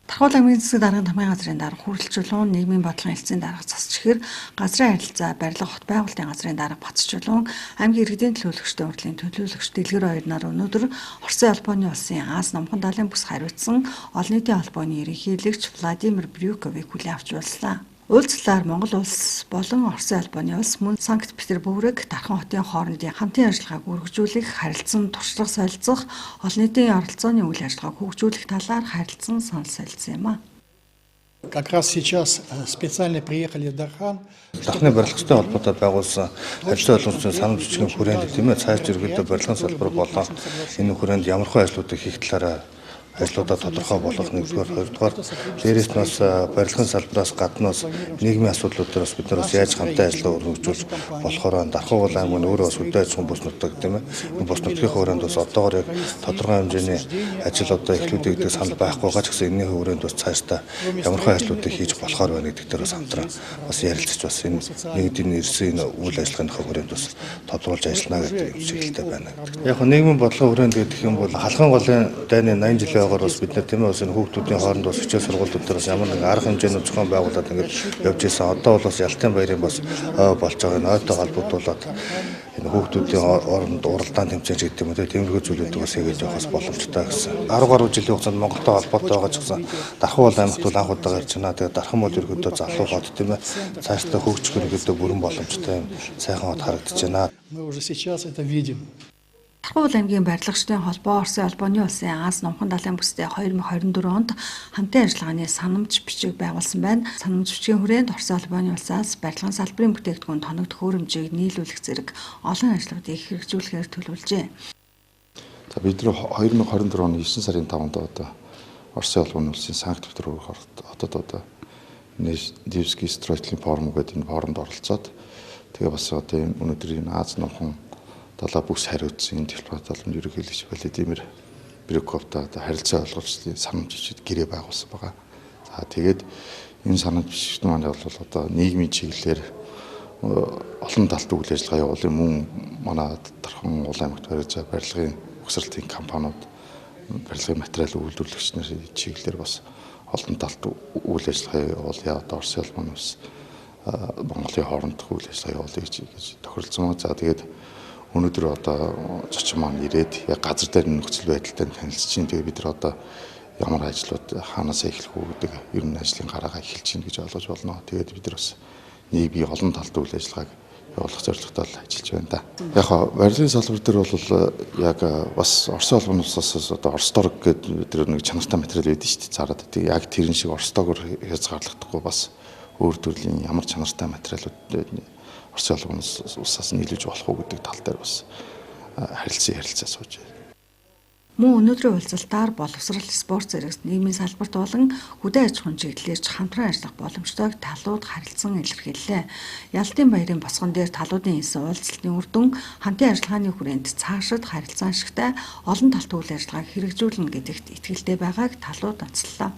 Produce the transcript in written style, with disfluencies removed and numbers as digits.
Тархуул аймгийн засаг даргын тамгын газрын дарга хүрэлцүүлэн нийгмийн бодлогын хэлтсийн дарга Цасчихэр, газрын харилцаа барилга хот байгуулалтын газрын дарга Бацчулуун, аймгийн иргэдийн төлөөлөгчдийн урлагийн төлөөлөгч Дэлгэр хоёр нар өнөөдөр Оросын албаны улсын Аз номхон далайн бүс хариуцсан олон нийтийн албаны ерөнхийлөгч Владимир Брюковыг хүлээн авч уулзлаа. Уулзлаар Монгол улс болон Оросын албаны улс мөн Санкт-Петербург, Дархан хотын хоорондын хамтын ажиллагааг үргэлжлүүлэх, харилцан туршлага солилцох, олон нийтийн оролцооны үйл ажиллагааг хөгжүүлэх талаар харилцан санал солилцсон юм а. Как раз сейчас специально приехали в Дархан. Дахны барилгын холбоотой байгуулсан ажлын олонцын санал жижигхэн хүрээнд тийм ээ цааш зэрэгтэй барилгын салбар болон энэ хүрээнд ямархуу ажлуудыг хийх талаараа ажлуудаа тодорхой болгох нэгдүгээр, хоёрдугаар дээрээс нь бас барилгын салбараас гаднаас нийгмийн асуудлууд дээр бас бид нар бас яаж хамтаа ажиллаа өргөжүүлж болохоор Дархан аймаг нь өөрөө бас хөдөө аж ахуйн бус нутаг тийм ээ бус нутгийн хүрээнд бас одоогоор яг тодорхой хэмжээний ажил одоо эхлүүлдэг гэдэг санал байхгүйгаа ч гэсэн энэний хүрээнд бас цаашдаа ямархуу ажлуудыг хийж болохоор байна гэдэг дээр бас хамтран бас ярилцаж бас энэ нэгдийн ирсэн үйл ажиллагааныхаа хүрээнд бас тодруулж ажиллана гэдэг чиглэлтэй байна. Яг нь нийгмийн бодлогын хүрээнд гэдэг юм бол халахын голын дайны 80 жилийн бас бид нар тийм ээ бас энэ хүүхдүүдийн хооронд бас хичээл сургуулиуд дээр бас ямар нэгэн арга хэмжээний зохион байгуулалт ингээд явж ирсэн. Одоо бол бас Ялтын баярын бас болж байгаа энэ ойтой холбогдуулаад энэ хүүхдүүдийн хооронд уралдаан тэмцээн гэдэг юм үү тиймэрхүү зүйлүүд бас хийж явах бас боломжтой гэсэн. 10 гаруй жилийн хугацаанд Монголтой холбоотой байгаа ч гэсэн Дархан аймагт бол анх удаа гарч байна. Тэгээд Дархан бол ерөөдөө залуу хот тийм ээ цаашдаа хөгжих ерөөдөө бүрэн боломжтой юм сайхан хот харагдаж байна. Мы уже сейчас это видим. Тархуул аймгийн барилгачдын холбоо Оросын албаны улсын Аз номхон далайн бүстэй 2024 онд хамтын ажиллагааны санамж бичиг байгуулсан байна. Санамж бичгийн хүрээнд Оросын албаны улсаас барилгын салбарын бүтээгдэхүүн тоногдох хөрөмжийг нийлүүлэх зэрэг олон ажлуудыг хэрэгжүүлэхээр төлөвлөжээ. За бид нэр 2024 оны 9 сарын 5-нд одоо Оросын албаны улсын Санкт-Петербург хотод одоо Невский строительный форум гэдэг энэ форумд оролцоод тэгээ бас одоо өнөөдрийн Аз номхон далаа бүс хариуцсан энэ дипломат боломж ерөнхийлөгч Владимир Брюковтой харилцаа олгуулалтын санамж бичиг гэрээ байгуулсан байгаа. За тэгээд энэ санамж бичигт маань бол одоо нийгмийн чиглэлээр олон талт үйл ажиллагаа явуулсан мөн манай Дархан аймагт барилгын угсралтын компаниуд барилгын материал үйлдвэрлэгч нарын чиглэлээр бас олон талт үйл ажиллагаа явуулъя. Одоо Оросын албаны улс Монголын хоорондох үйл ажиллагаа явуулъя гэж тохиролцсон. За тэгээд өнөөдөр одоо зочин маань ирээд яг газар дээр нөхцөл байдалтай танилцж чинь тэгээ бид нар одоо ямар ажлууд хаанаас эхлэх үү гэдэг ер нь ажлын гараагаа эхэлж чинь гэж ойлгож болно. Тэгээд бид нар бас нийгмийн олон талт үйл ажиллагааг явуулах зорилготой ажиллаж байна да. Яг барилгын салбар дээр бол яг бас Оросын албаны улсаас одоо Оросторг гэдэг бид нэг чанартай материал байдаг шүү дээ. Зараад тийм яг тэрэн шиг Оростогоор хязгаарлагдахгүй бас өөр төрлийн ямар чанартай материалууд Оросын албаны улсаас нийлүүлж болох уу гэдэг тал дээр бас харилцаа сууж байна. Мөн өнөөдрийн уулзалтаар боловсрал, спорт зэрэг нийгмийн салбарт болон хөдөө аж ахуйн чиглэлээр хамтран ажиллах боломжтойг талууд харилцан илэрхийллээ. Ялтын баярын босгон дээр талуудын хийсэн уулзалтын үр дүн хамтын ажиллагааны хүрээнд цаашид харилцан ашигтай олон талт үйл ажиллагааг хэрэгжүүлнэ гэдэгт итгэлтэй байгааг талууд онцллоо.